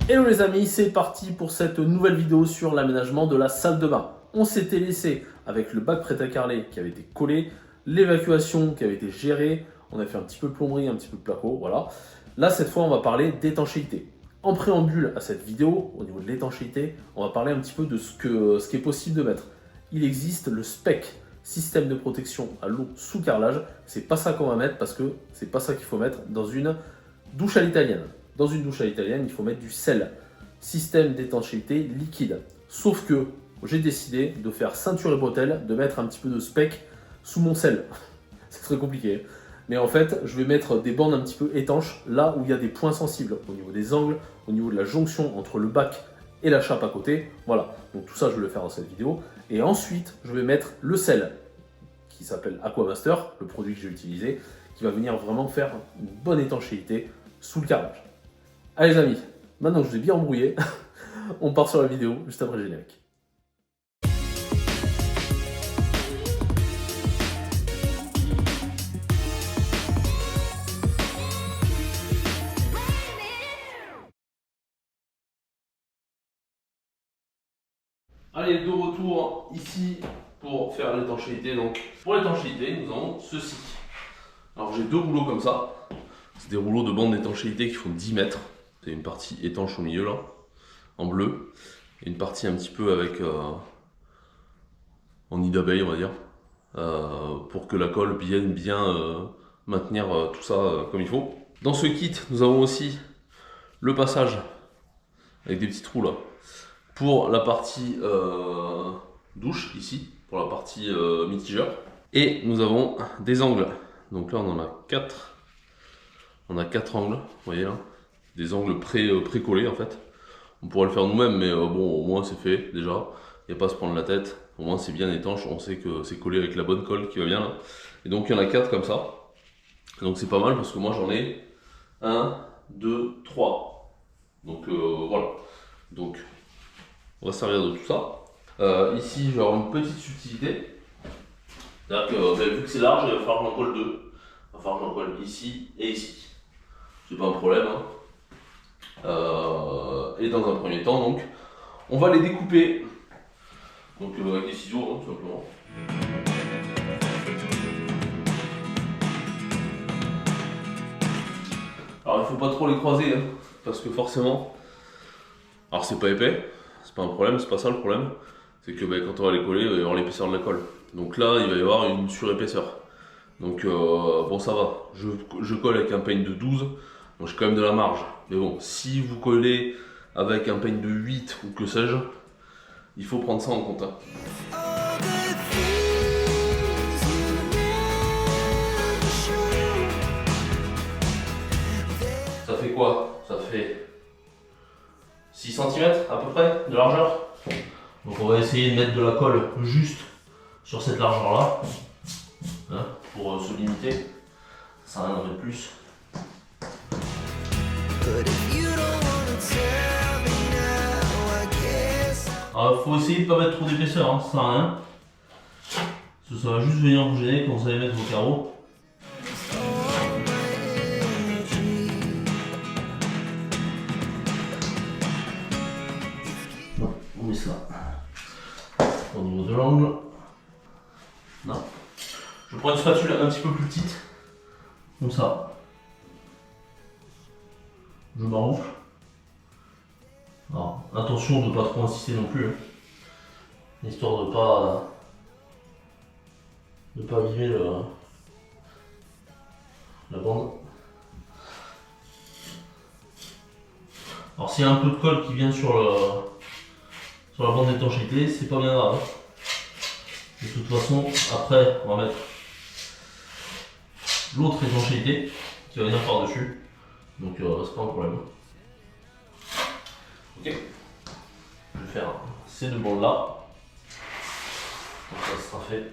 Hello les amis, c'est parti pour cette nouvelle vidéo sur l'aménagement de la salle de bain. On s'était laissé avec le bac prêt à carreler qui avait été collé, l'évacuation qui avait été gérée, on a fait un petit peu de plomberie, un petit peu de placo, voilà. Là cette fois on va parler d'étanchéité. En préambule à cette vidéo, au niveau de l'étanchéité, on va parler un petit peu de ce qui est possible de mettre. Il existe le SPEC, système de protection à l'eau sous carrelage. C'est pas ça qu'on va mettre parce que c'est pas ça qu'il faut mettre dans une douche à l'italienne. Dans une douche à l'italienne, il faut mettre du sel, système d'étanchéité liquide. Sauf que j'ai décidé de faire ceinture et bretelle, de mettre un petit peu de SPEC sous mon sel. C'est très compliqué. Mais en fait, je vais mettre des bandes un petit peu étanches là où il y a des points sensibles, au niveau des angles, au niveau de la jonction entre le bac et la chape à côté. Voilà, donc tout ça je vais le faire dans cette vidéo. Et ensuite, je vais mettre le sel, qui s'appelle Aquamaster, le produit que j'ai utilisé, qui va venir vraiment faire une bonne étanchéité sous le carrelage. Allez les amis, maintenant que je vous ai bien embrouillé, on part sur la vidéo juste après le générique. Allez, de retour ici pour faire l'étanchéité. Donc, pour l'étanchéité, nous avons ceci. Alors, j'ai deux rouleaux comme ça. C'est des rouleaux de bande d'étanchéité qui font 10 mètres. C'est une partie étanche au milieu là, en bleu, et une partie un petit peu avec en nid d'abeille, on va dire, pour que la colle vienne bien maintenir tout ça comme il faut. Dans ce kit, nous avons aussi le passage avec des petits trous là pour la partie douche ici, pour la partie mitigeur, et nous avons des angles. Donc là, on en a 4. On a 4 angles, vous voyez là. Des angles pré-collés en fait. On pourrait le faire nous-mêmes, mais bon, au moins c'est fait déjà. Il n'y a pas à se prendre la tête. Au moins c'est bien étanche, on sait que c'est collé avec la bonne colle qui va bien là. Et donc il y en a 4 comme ça. Donc c'est pas mal parce que moi j'en ai 1, 2, 3. Donc voilà. Donc on va se servir de tout ça. Ici je vais avoir une petite subtilité. C'est-à-dire que vu que c'est large, il va falloir que j'en colle 2. Il va falloir que j'en colle ici et ici. C'est pas un problème. Hein. Et dans un premier temps, donc, on va les découper. Donc avec des ciseaux, hein, tout simplement. Alors il faut pas trop les croiser, hein, parce que forcément, alors c'est pas épais, c'est pas un problème, c'est pas ça le problème. C'est que quand on va les coller, il va y avoir l'épaisseur de la colle. Donc là, il va y avoir une surépaisseur. Donc bon, ça va. Je colle avec un peigne de 12. Donc j'ai quand même de la marge. Mais bon, si vous collez avec un peigne de 8 ou que sais-je, il faut prendre ça en compte. Hein. Ça fait quoi? Ça fait 6 cm à peu près de largeur. Donc on va essayer de mettre de la colle juste sur cette largeur là, hein, pour se limiter. Ça sert à rien d'en mettre plus. Alors, faut essayer de ne pas mettre trop d'épaisseur, hein, ça sert à rien. Parce que ça va juste venir vous gêner quand vous allez mettre vos carreaux. Bon, on met ça au niveau de l'angle. Là. Je prends une spatule un petit peu plus petite, comme ça. Je m'enroufle. Alors, attention de ne pas trop insister non plus, hein, histoire de pas abîmer la bande. Alors s'il y a un peu de colle qui vient sur la bande d'étanchéité, c'est pas bien grave. De toute façon, après on va mettre l'autre étanchéité qui va venir par-dessus. Donc c'est pas un problème. Ok. Je vais faire ces deux bandes là. Donc ça sera fait.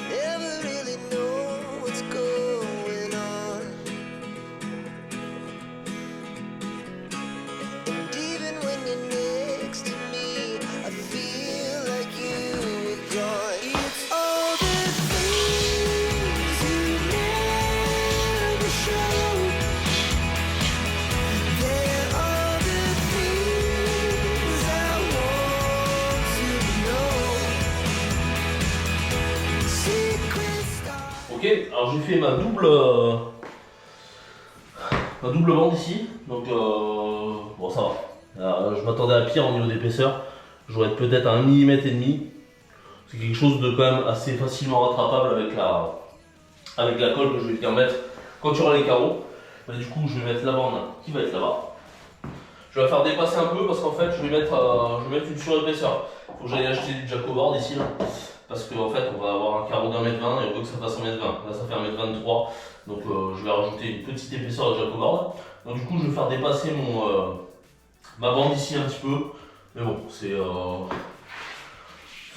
Never really know Ok, alors j'ai fait ma double bande ici, donc bon ça va. Je m'attendais à pire au niveau d'épaisseur, je dois être peut-être à 1 mm et demi. C'est quelque chose de quand même assez facilement rattrapable avec la colle que je vais bien mettre quand tu auras les carreaux. Bah, du coup je vais mettre la bande qui va être là-bas. Je vais la faire dépasser un peu parce qu'en fait je vais mettre une surépaisseur. Il faut que j'aille acheter du Jacoboard ici là. Parce qu'en fait on va avoir un carreau d'1 m 20 et on veut que ça fasse 1 m 20. Là ça fait 1 m 23. Donc je vais rajouter une petite épaisseur de Jacoboard. Donc du coup je vais faire dépasser ma bande ici un petit peu. Mais bon c'est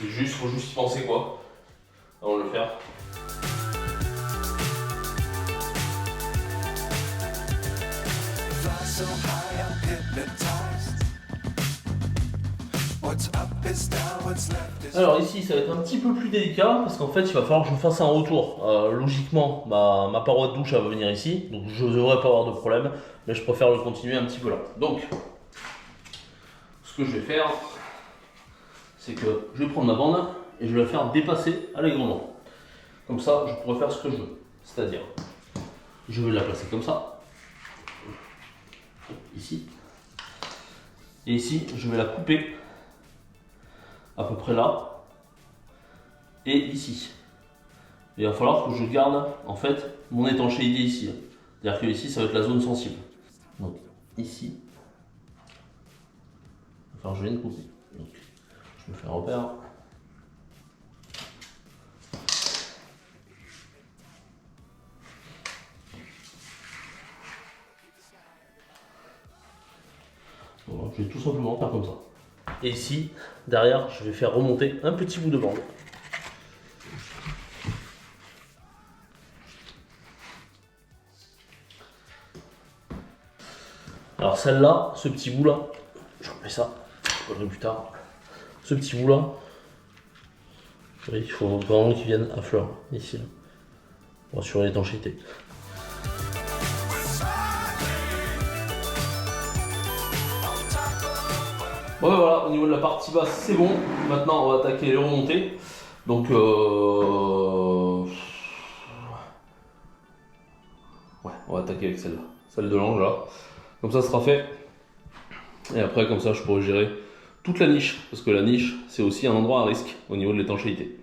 juste, faut juste y penser quoi. Avant de le faire. Alors ici ça va être un petit peu plus délicat parce qu'en fait il va falloir que je fasse un retour. Logiquement ma paroi de douche elle va venir ici, donc je ne devrais pas avoir de problème, mais je préfère le continuer un petit peu là. Donc ce que je vais faire, c'est que je vais prendre ma bande et je vais la faire dépasser allègrement. Comme ça je pourrai faire ce que je veux. C'est-à-dire, je vais la placer comme ça, ici, et ici je vais la couper à peu près là et ici. Il va falloir que je garde en fait mon étanchéité ici. C'est-à-dire que ici ça va être la zone sensible. Donc ici, enfin je viens de couper. Donc je me fais un repère. Voilà, je vais tout simplement faire comme ça. Et ici, derrière, je vais faire remonter un petit bout de bande. Alors celle-là, ce petit bout-là, je remets ça, je le plus tard. Ce petit bout-là, il faut vraiment qu'il vienne à fleur, ici, là, pour assurer l'étanchéité. Bon ben voilà, au niveau de la partie basse c'est bon, maintenant on va attaquer les remontées. Donc ouais, on va attaquer avec celle-là, celle de l'angle là. Comme ça sera fait. Et après comme ça je pourrai gérer toute la niche, parce que la niche c'est aussi un endroit à risque au niveau de l'étanchéité.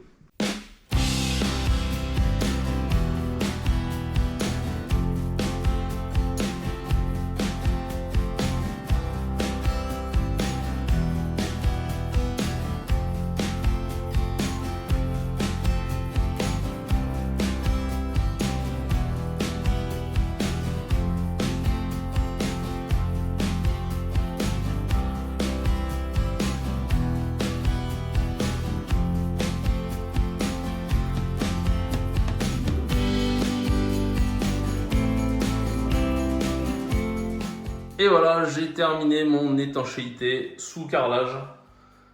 Et voilà, j'ai terminé mon étanchéité sous carrelage.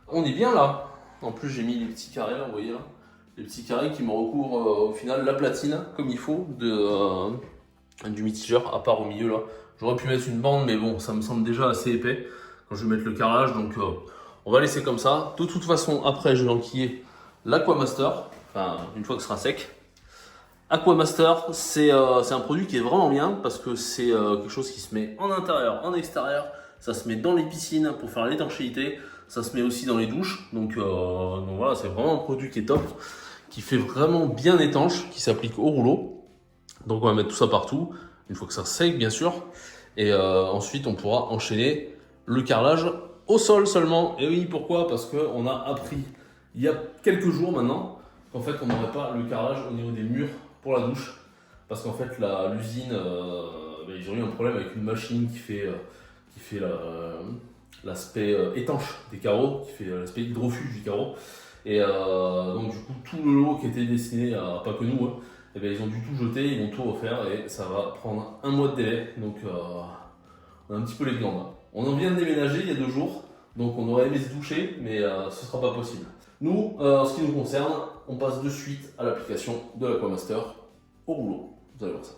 On est bien là. En plus, j'ai mis les petits carrés là, vous voyez là. Les petits carrés qui me recouvrent au final la platine comme il faut du mitigeur, à part au milieu là. J'aurais pu mettre une bande, mais bon, ça me semble déjà assez épais quand je vais mettre le carrelage. Donc on va laisser comme ça. De toute façon, après, je vais enquiller l'Aquamaster. Enfin, une fois que ce sera sec. Aquamaster, c'est un produit qui est vraiment bien parce que c'est quelque chose qui se met en intérieur, en extérieur. Ça se met dans les piscines pour faire l'étanchéité. Ça se met aussi dans les douches. Donc voilà, c'est vraiment un produit qui est top, qui fait vraiment bien étanche, qui s'applique au rouleau. Donc on va mettre tout ça partout, une fois que ça sec bien sûr. Et ensuite on pourra enchaîner le carrelage au sol seulement. Et oui, pourquoi? Parce qu'on a appris il y a quelques jours maintenant qu'en fait on n'aurait pas le carrelage au niveau des murs pour la douche, parce qu'en fait l'usine, ils ont eu un problème avec une machine qui fait l'aspect étanche des carreaux, qui fait l'aspect hydrofuge du carreau, et donc du coup tout le lot qui était destiné à pas que nous, hein, et ils ont dû tout jeter, ils vont tout refaire et ça va prendre un mois de délai, donc on a un petit peu les glandes. On en vient de déménager il y a 2 jours, donc on aurait aimé se doucher, mais ce sera pas possible. Nous, en ce qui nous concerne, on passe de suite à l'application de l'Aquamaster au rouleau. Vous allez voir ça.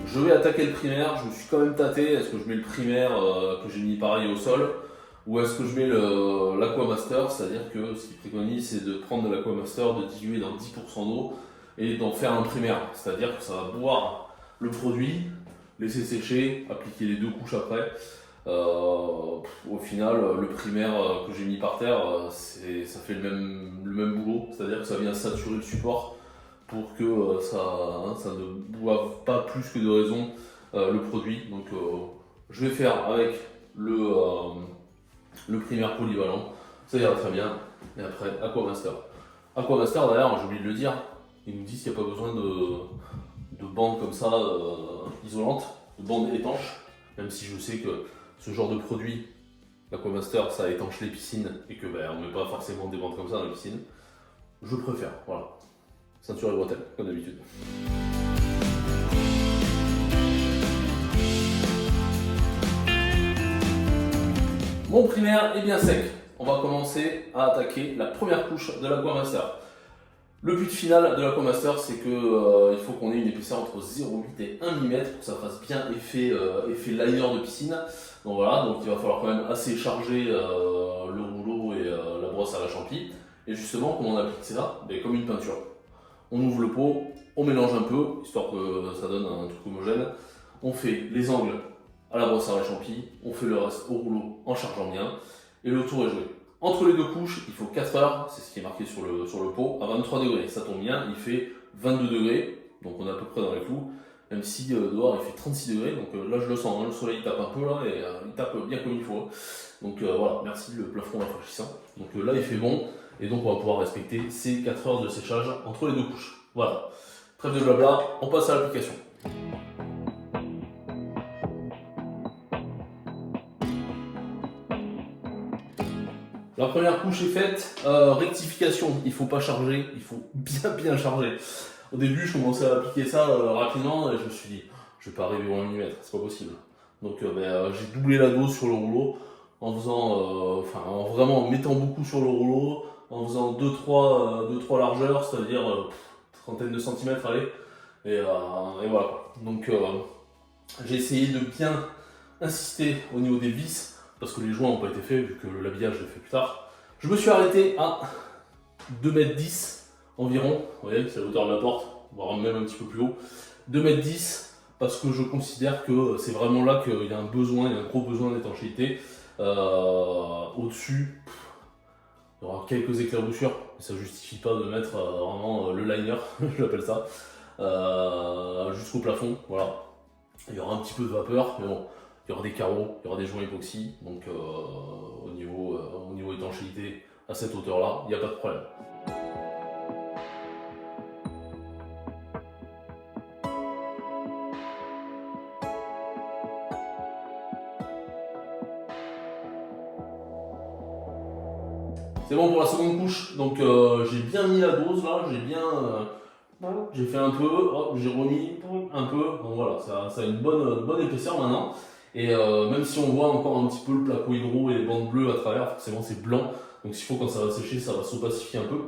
Je vais attaquer le primaire. Je me suis quand même tâté. Est-ce que je mets le primaire que j'ai mis pareil au sol? ou est-ce que je mets l'Aquamaster, c'est-à-dire que ce qu'il préconise, c'est de prendre de l'Aquamaster, de diluer dans 10% d'eau et d'en faire un primaire. C'est-à-dire que ça va boire le produit, laisser sécher, appliquer les 2 couches après. Au final, le primaire que j'ai mis par terre, ça fait le même boulot, c'est-à-dire que ça vient saturer le support pour que ça ne boive pas plus que de raison le produit. Donc je vais faire avec le primaire polyvalent, ça ira très bien. Et après, Aquamaster. Aquamaster, d'ailleurs, j'ai oublié de le dire, ils nous disent qu'il n'y a pas besoin de bandes comme ça isolantes, de bandes étanches, même si je sais que ce genre de produit, l'Aquamaster, ça étanche les piscines et que on ne met pas forcément des bandes comme ça dans les piscines. Je préfère, voilà. Ceinture et bretelles, comme d'habitude. Mon primaire est bien sec. On va commencer à attaquer la première couche de l'Aquamaster. Le but final de l'Aquamaster, c'est qu'il faut qu'on ait une épaisseur entre 0,8 et 1 mm pour que ça fasse bien effet liner de piscine. Donc voilà, donc il va falloir quand même assez charger le rouleau et la brosse à la champi. Et justement, comment on applique ça? Comme une peinture. On ouvre le pot, on mélange un peu, histoire que ça donne un truc homogène. On fait les angles à la brosse à la champi, on fait le reste au rouleau en chargeant bien, et le tour est joué. Entre les 2 couches, il faut 4 heures, c'est ce qui est marqué sur le pot, à 23 degrés. Ça tombe bien, il fait 22 degrés, donc on est à peu près dans les clous, même si dehors il fait 36 degrés, donc là je le sens, hein, le soleil tape un peu là, et il tape bien comme il faut. Donc voilà, merci le plafond rafraîchissant. Donc là il fait bon, et donc on va pouvoir respecter ces 4 heures de séchage entre les 2 couches. Voilà, trêve de blabla, on passe à l'application. La première couche est faite, rectification, il ne faut pas charger, il faut bien charger. Au début, je commençais à appliquer ça rapidement et je me suis dit, je vais pas arriver au 1 mm, c'est pas possible. Donc j'ai doublé la dose sur le rouleau en faisant, en vraiment mettant beaucoup sur le rouleau, en faisant 2-3 largeurs, c'est-à-dire trentaine de centimètres, allez, et voilà. Donc j'ai essayé de bien insister au niveau des vis, parce que les joints n'ont pas été faits, vu que l'habillage je l'ai fait plus tard. Je me suis arrêté à 2,10 m environ, vous voyez, c'est la hauteur de la porte, voire même un petit peu plus haut. 2,10 m, parce que je considère que c'est vraiment là qu'il y a un gros besoin d'étanchéité. Au-dessus, il y aura quelques éclaboussures, mais ça ne justifie pas de mettre vraiment le liner, je l'appelle ça, jusqu'au plafond, voilà. Il y aura un petit peu de vapeur, mais bon. Il y aura des carreaux, il y aura des joints époxy, donc au niveau étanchéité, à cette hauteur-là, il n'y a pas de problème. C'est bon pour la seconde couche, donc j'ai bien mis la dose là, j'ai fait un peu, hop, j'ai remis un peu, donc voilà, ça a une bonne épaisseur maintenant. Et même si on voit encore un petit peu le placo hydro et les bandes bleues à travers, forcément c'est blanc, donc s'il faut quand ça va sécher, ça va s'opacifier un peu.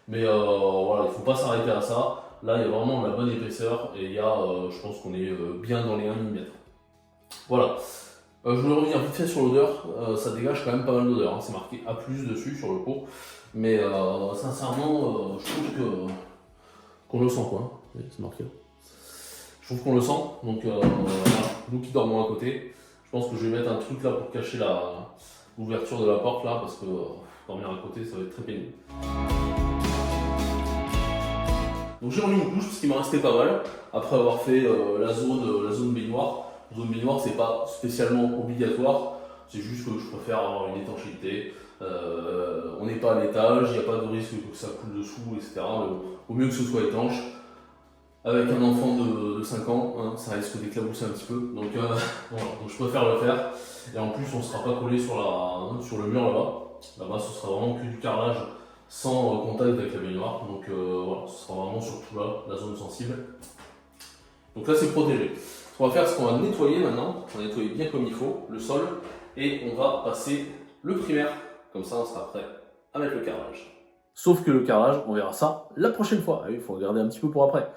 Mais voilà, il ne faut pas s'arrêter à ça. Là, il y a vraiment la bonne épaisseur et il y a, je pense qu'on est bien dans les 1 mm. Voilà. Je voulais revenir vite fait sur l'odeur, ça dégage quand même pas mal d'odeur, hein. C'est marqué A+ dessus sur le pot. Mais sincèrement, je trouve qu'on le sent quoi. Oui, c'est marqué. Je trouve qu'on le sent, donc voilà. Nous qui dormons à côté. Je pense que je vais mettre un truc là pour cacher l'ouverture de la porte là, parce que dormir à côté ça va être très pénible. Donc j'ai remis une couche parce qu'il m'en restait pas mal, après avoir fait la zone baignoire. La zone baignoire c'est pas spécialement obligatoire, c'est juste que je préfère avoir une étanchéité. On n'est pas à l'étage, il n'y a pas de risque que ça coule dessous, etc. Au mieux que ce soit étanche. Avec un enfant de 5 ans, hein, ça risque d'éclabousser un petit peu, donc, voilà, donc je préfère le faire. Et en plus, on ne sera pas collé sur le mur là-bas. Là-bas, ce sera vraiment que du carrelage sans contact avec la baignoire. Donc voilà, ce sera vraiment surtout là, la zone sensible. Donc là, c'est protégé. Ce qu'on va faire, c'est qu'on va nettoyer maintenant. On va nettoyer bien comme il faut le sol et on va passer le primaire. Comme ça, on sera prêt à mettre le carrelage. Sauf que le carrelage, on verra ça la prochaine fois. Il faut regarder un petit peu pour après.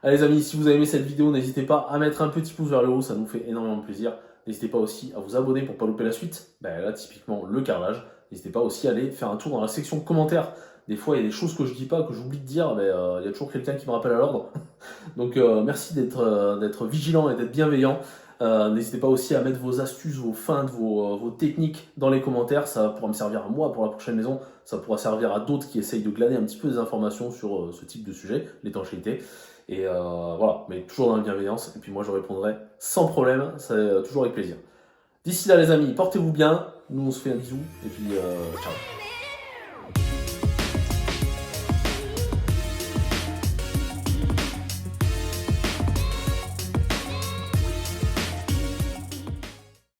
Allez les amis, si vous avez aimé cette vidéo, n'hésitez pas à mettre un petit pouce vers le haut, ça nous fait énormément de plaisir. N'hésitez pas aussi à vous abonner pour ne pas louper la suite. Ben là, typiquement, le carrelage. N'hésitez pas aussi à aller faire un tour dans la section commentaires. Des fois, il y a des choses que je dis pas, que j'oublie de dire, mais il y a toujours quelqu'un qui me rappelle à l'ordre. Donc, merci d'être vigilant et d'être bienveillant. N'hésitez pas aussi à mettre vos astuces, vos feintes, vos techniques dans les commentaires. Ça pourra me servir à moi pour la prochaine maison. Ça pourra servir à d'autres qui essayent de glaner un petit peu des informations sur ce type de sujet, l'étanchéité. Et voilà, mais toujours dans la bienveillance. Et puis moi, je répondrai sans problème. C'est toujours avec plaisir. D'ici là, les amis, portez-vous bien. Nous, on se fait un bisou. Et puis, ciao.